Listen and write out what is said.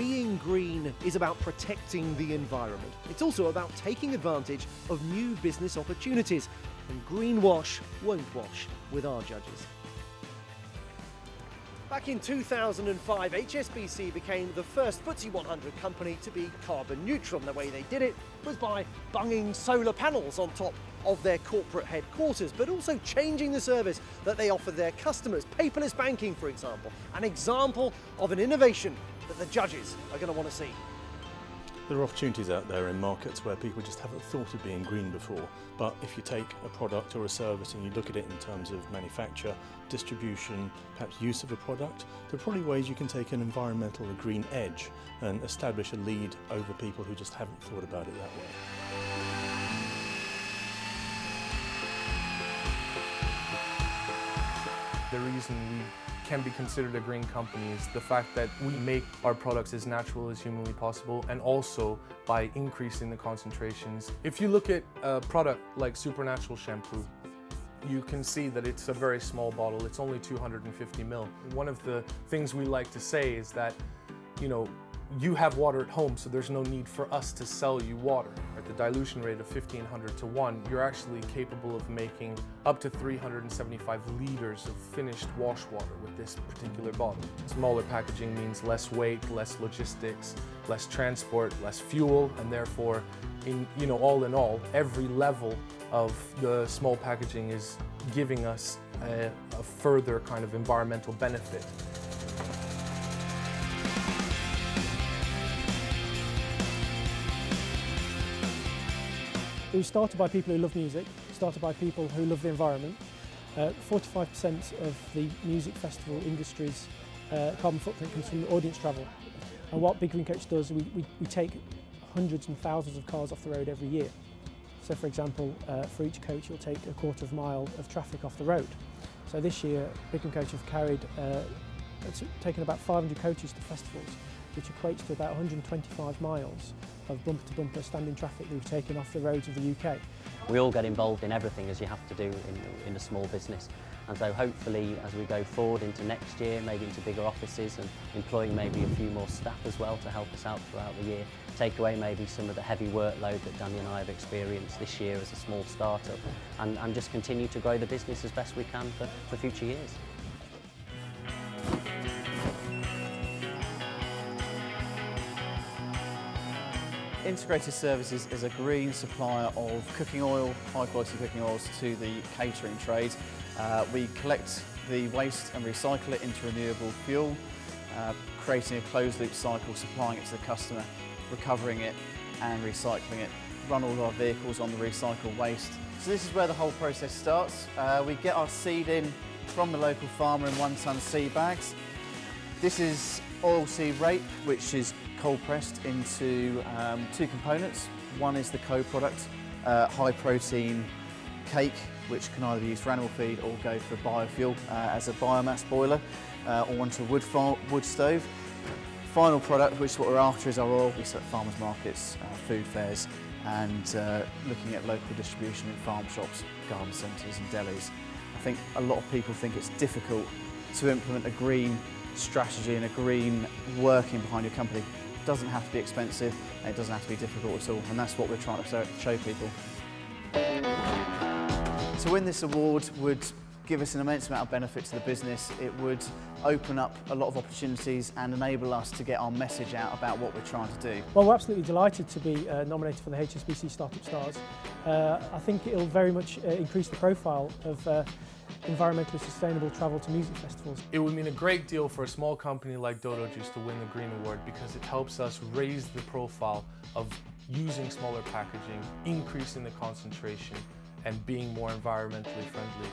being green is about protecting the environment. It's also about taking advantage of new business opportunities. And greenwash won't wash with our judges. Back in 2005, HSBC became the first FTSE 100 company to be carbon neutral. And the way they did it was by bunging solar panels on top of their corporate headquarters, but also changing the service that they offer their customers. Paperless banking, for example, an example of an innovation that the judges are going to want to see. There are opportunities out there in markets where people just haven't thought of being green before, but if you take a product or a service and you look at it in terms of manufacture, distribution, perhaps use of a product, there are probably ways you can take an environmental or green edge and establish a lead over people who just haven't thought about it that way. The reason we can be considered a green company is the fact that we make our products as natural as humanly possible, and also by increasing the concentrations. If you look at a product like Supernatural shampoo, you can see that it's a very small bottle. It's only 250 ml. One of the things we like to say is that, you have water at home, so there's no need for us to sell you water. At the dilution rate of 1500 to 1, you're actually capable of making up to 375 liters of finished wash water with this particular bottle. Smaller packaging means less weight, less logistics, less transport, less fuel, and therefore, all in all, every level of the small packaging is giving us a further kind of environmental benefit. It was started by people who love music, started by people who love the environment. 45% of the music festival industry's carbon footprint comes from audience travel. And what Biggin Coach does, we take hundreds and thousands of cars off the road every year. So for example, for each coach you'll take a quarter of a mile of traffic off the road. So this year Biggin Coach have taken about 500 coaches to festivals, which equates to about 125 miles of bumper-to-bumper standing traffic that we've taken off the roads of the UK. We all get involved in everything, as you have to do in a small business. And so hopefully as we go forward into next year, maybe into bigger offices and employing maybe a few more staff as well to help us out throughout the year, take away maybe some of the heavy workload that Danny and I have experienced this year as a small startup, and just continue to grow the business as best we can for future years. Integrated Services is a green supplier of cooking oil, high quality cooking oils to the catering trade. We collect the waste and recycle it into renewable fuel, creating a closed loop cycle, supplying it to the customer, recovering it and recycling it. Run all of our vehicles on the recycled waste. So this is where the whole process starts. We get our seed in from the local farmer in 1 tonne seed bags. This is oilseed rape, which is cold pressed into 2 components. One is the co-product, high protein cake, which can either be used for animal feed or go for biofuel as a biomass boiler or onto a wood stove. Final product, which is what we're after, is our oil. We sell at farmers markets, food fairs, and looking at local distribution in farm shops, garden centres and delis. I think a lot of people think it's difficult to implement a green strategy and a green working behind your company. It doesn't have to be expensive, and it doesn't have to be difficult at all, and that's what we're trying to show people. To win this award would give us an immense amount of benefit to the business. It would open up a lot of opportunities and enable us to get our message out about what we're trying to do. Well, we're absolutely delighted to be nominated for the HSBC Startup Stars. I think it'll very much increase the profile of environmentally sustainable travel to music festivals. It would mean a great deal for a small company like Dodo Juice to win the Green Award, because it helps us raise the profile of using smaller packaging, increasing the concentration, and being more environmentally friendly.